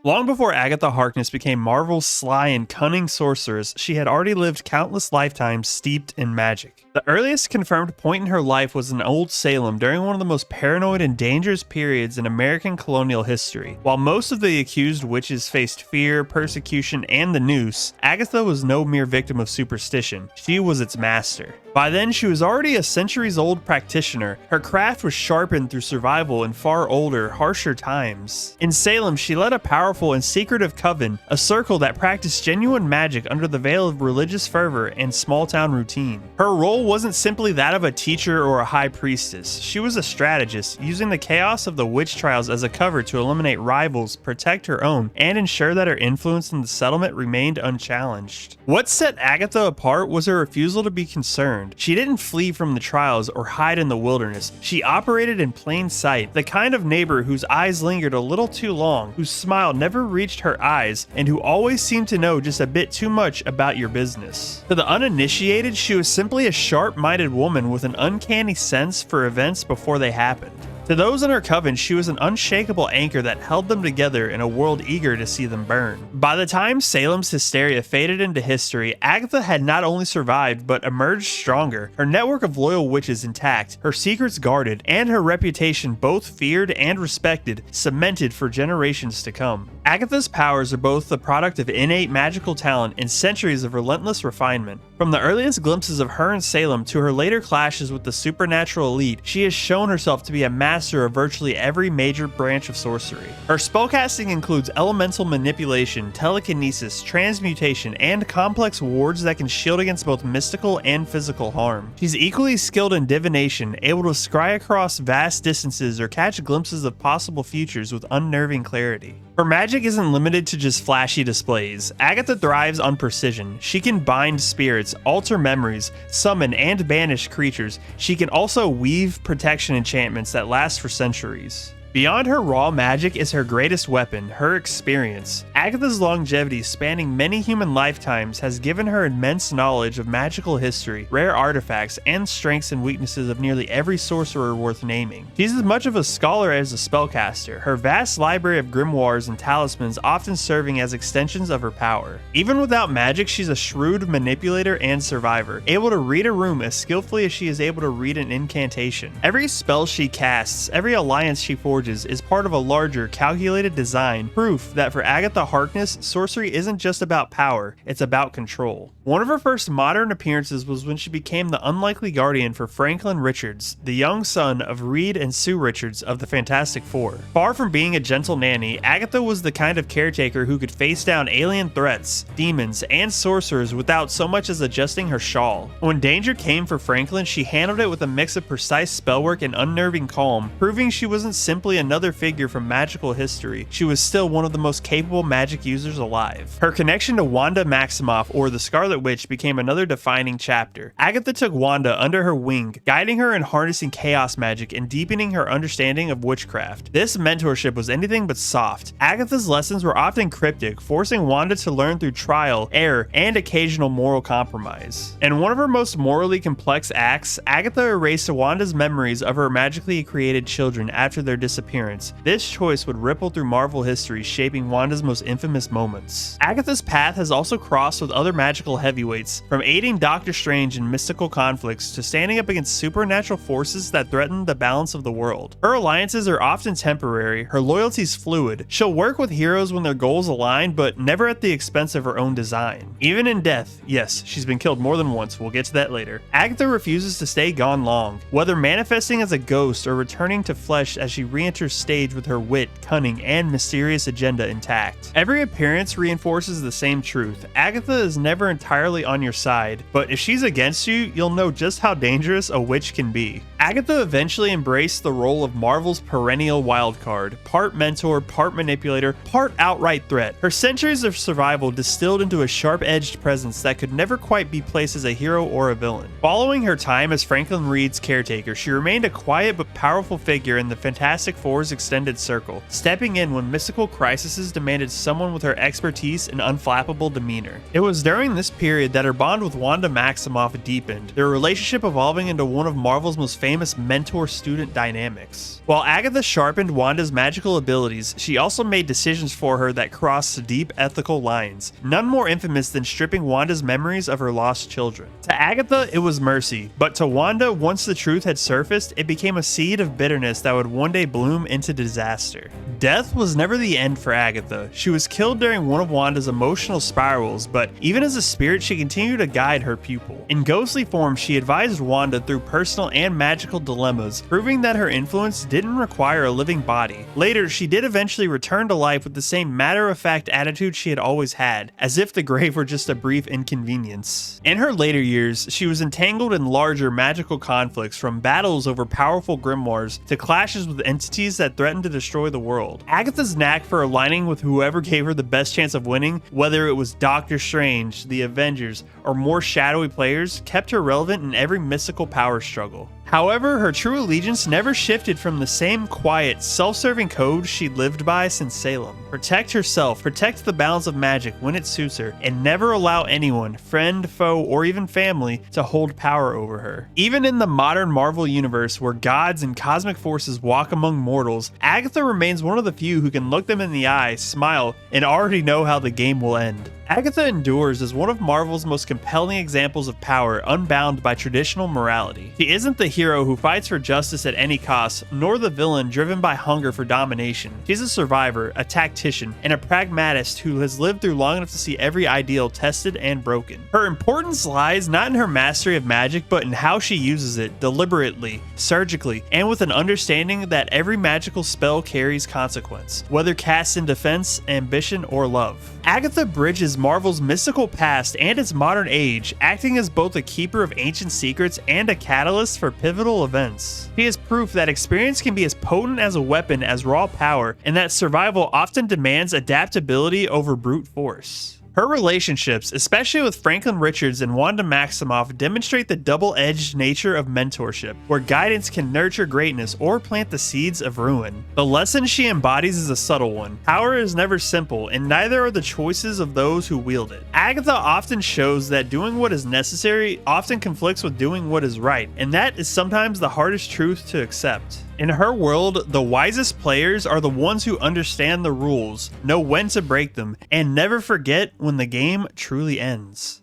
Long before Agatha Harkness became Marvel's sly and cunning sorceress, she had already lived countless lifetimes steeped in magic. The earliest confirmed point in her life was in old Salem during one of the most paranoid and dangerous periods in American colonial history. While most of the accused witches faced fear, persecution, and the noose, Agatha was no mere victim of superstition. She was its master. By then, she was already a centuries-old practitioner. Her craft was sharpened through survival in far older, harsher times. In Salem, she led a powerful and secretive coven, a circle that practiced genuine magic under the veil of religious fervor and small-town routine. Her role wasn't simply that of a teacher or a high priestess. She was a strategist, using the chaos of the witch trials as a cover to eliminate rivals, protect her own, and ensure that her influence in the settlement remained unchallenged. What set Agatha apart was her refusal to be concerned. She didn't flee from the trials or hide in the wilderness. She operated in plain sight, the kind of neighbor whose eyes lingered a little too long, whose smile never reached her eyes, and who always seemed to know just a bit too much about your business. To the uninitiated, she was simply a sharp-minded woman with an uncanny sense for events before they happened. To those in her coven, she was an unshakable anchor that held them together in a world eager to see them burn. By the time Salem's hysteria faded into history, Agatha had not only survived, but emerged stronger, her network of loyal witches intact, her secrets guarded, and her reputation both feared and respected, cemented for generations to come. Agatha's powers are both the product of innate magical talent and centuries of relentless refinement. From the earliest glimpses of her in Salem to her later clashes with the supernatural elite, she has shown herself to be a master of virtually every major branch of sorcery. Her spellcasting includes elemental manipulation, telekinesis, transmutation, and complex wards that can shield against both mystical and physical harm. She's equally skilled in divination, able to scry across vast distances or catch glimpses of possible futures with unnerving clarity. Her magic isn't limited to just flashy displays. Agatha thrives on precision. She can bind spirits, alter memories, summon and banish creatures. She can also weave protection enchantments that last for centuries. Beyond her raw magic is her greatest weapon, her experience. Agatha's longevity spanning many human lifetimes has given her immense knowledge of magical history, rare artifacts, and strengths and weaknesses of nearly every sorcerer worth naming. She's as much of a scholar as a spellcaster, her vast library of grimoires and talismans often serving as extensions of her power. Even without magic, she's a shrewd manipulator and survivor, able to read a room as skillfully as she is able to read an incantation. Every spell she casts, every alliance she forges, is part of a larger, calculated design, proof that for Agatha Harkness, sorcery isn't just about power, it's about control. One of her first modern appearances was when she became the unlikely guardian for Franklin Richards, the young son of Reed and Sue Richards of the Fantastic Four. Far from being a gentle nanny, Agatha was the kind of caretaker who could face down alien threats, demons, and sorcerers without so much as adjusting her shawl. When danger came for Franklin, she handled it with a mix of precise spellwork and unnerving calm, proving she wasn't simply another figure from magical history. She was still one of the most capable magic users alive. Her connection to Wanda Maximoff, or the Scarlet Witch, became another defining chapter. Agatha took Wanda under her wing, guiding her in harnessing chaos magic and deepening her understanding of witchcraft. This mentorship was anything but soft. Agatha's lessons were often cryptic, forcing Wanda to learn through trial, error, and occasional moral compromise. In one of her most morally complex acts, Agatha erased Wanda's memories of her magically created children after their disappearance. This choice would ripple through Marvel history, shaping Wanda's most infamous moments. Agatha's path has also crossed with other magical heavyweights, from aiding Doctor Strange in mystical conflicts to standing up against supernatural forces that threaten the balance of the world. Her alliances are often temporary, her loyalties fluid. She'll work with heroes when their goals align, but never at the expense of her own design. Even in death, yes, she's been killed more than once, we'll get to that later, Agatha refuses to stay gone long. Whether manifesting as a ghost or returning to flesh as she re-enters stage with her wit, cunning, and mysterious agenda intact. Every appearance reinforces the same truth. Agatha is never entirely on your side, but if she's against you, you'll know just how dangerous a witch can be. Agatha eventually embraced the role of Marvel's perennial wildcard, part mentor, part manipulator, part outright threat. Her centuries of survival distilled into a sharp-edged presence that could never quite be placed as a hero or a villain. Following her time as Franklin Reed's caretaker, she remained a quiet but powerful figure in the Fantastic Four's extended circle, stepping in when mystical crises demanded someone with her expertise and unflappable demeanor. It was during this period that her bond with Wanda Maximoff deepened, their relationship evolving into one of Marvel's most famous mentor-student dynamics. While Agatha sharpened Wanda's magical abilities, she also made decisions for her that crossed deep ethical lines, none more infamous than stripping Wanda's memories of her lost children. To Agatha, it was mercy, but to Wanda, once the truth had surfaced, it became a seed of bitterness that would one day bloom into disaster. Death was never the end for Agatha. She was killed during one of Wanda's emotional spirals, but even as a spirit, she continued to guide her pupil. In ghostly form, she advised Wanda through personal and magical dilemmas, proving that her influence didn't require a living body. Later, she did eventually return to life with the same matter-of-fact attitude she had always had, as if the grave were just a brief inconvenience. In her later years, she was entangled in larger magical conflicts, from battles over powerful grimoires to clashes with entities that threatened to destroy the world. Agatha's knack for aligning with whoever gave her the best chance of winning, whether it was Doctor Strange, the Avengers, or more shadowy players, kept her relevant in every mystical power struggle. However, her true allegiance never shifted from the same quiet, self-serving code she'd lived by since Salem. Protect herself, protect the balance of magic when it suits her, and never allow anyone, friend, foe, or even family, to hold power over her. Even in the modern Marvel universe where gods and cosmic forces walk among mortals, Agatha remains one of the few who can look them in the eye, smile, and already know how the game will end. Agatha endures as one of Marvel's most compelling examples of power unbound by traditional morality. She isn't the hero who fights for justice at any cost, nor the villain driven by hunger for domination. She's a survivor, a tactician, and a pragmatist who has lived through long enough to see every ideal tested and broken. Her importance lies not in her mastery of magic, but in how she uses it, deliberately, surgically, and with an understanding that every magical spell carries consequence, whether cast in defense, ambition, or love. Agatha bridges Marvel's mystical past and its modern age, acting as both a keeper of ancient secrets and a catalyst for pivotal events. She is proof that experience can be as potent as a weapon as raw power, and that survival often demands adaptability over brute force. Her relationships, especially with Franklin Richards and Wanda Maximoff, demonstrate the double-edged nature of mentorship, where guidance can nurture greatness or plant the seeds of ruin. The lesson she embodies is a subtle one. Power is never simple, and neither are the choices of those who wield it. Agatha often shows that doing what is necessary often conflicts with doing what is right, and that is sometimes the hardest truth to accept. In her world, the wisest players are the ones who understand the rules, know when to break them, and never forget when the game truly ends.